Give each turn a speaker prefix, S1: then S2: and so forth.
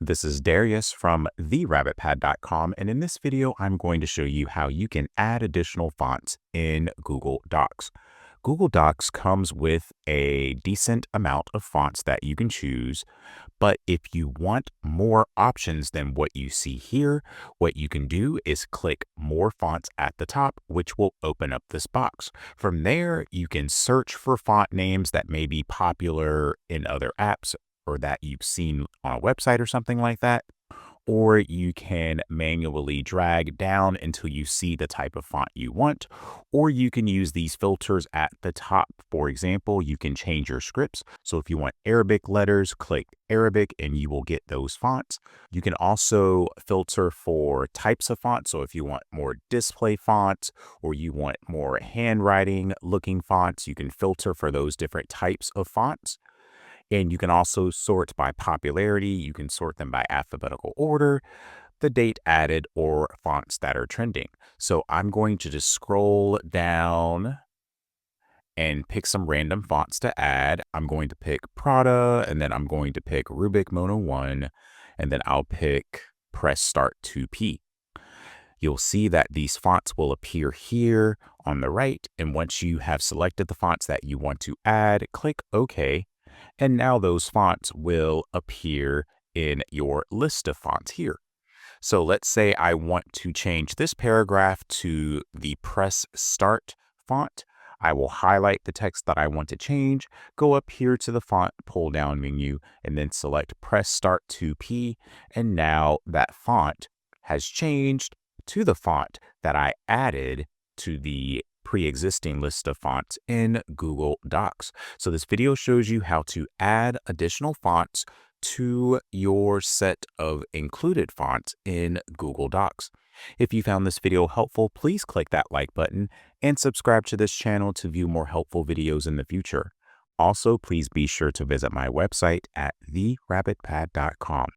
S1: This is Darius from therabbitpad.com, and in this video, I'm going to show you how you can add additional fonts in Google Docs. Google Docs comes with a decent amount of fonts that you can choose, but if you want more options than what you see here, what you can do is click More Fonts at the top, which will open up this box. From there, you can search for font names that may be popular in other apps or that you've seen on a website or something like that, or you can manually drag down until you see the type of font you want, or you can use these filters at the top. For example, you can change your scripts. So if you want Arabic letters, click Arabic and you will get those fonts. You can also filter for types of fonts. So if you want more display fonts or you want more handwriting looking fonts, you can filter for those different types of fonts. And you can also sort by popularity. You can sort them by alphabetical order, the date added, or fonts that are trending. So I'm going to just scroll down and pick some random fonts to add. I'm going to pick Prada, and then I'm going to pick Rubik Mono 1, and then I'll pick Press Start 2P. You'll see that these fonts will appear here on the right. And once you have selected the fonts that you want to add, click OK. And now those fonts will appear in your list of fonts here. So let's say I want to change this paragraph to the Press Start font. I will highlight the text that I want to change, go up here to the font pull down menu, and then select Press Start 2P. And now that font has changed to the font that I added to the pre-existing list of fonts in Google Docs. So this video shows you how to add additional fonts to your set of included fonts in Google Docs. If you found this video helpful, please click that like button and subscribe to this channel to view more helpful videos in the future. Also, please be sure to visit my website at therabbitpad.com.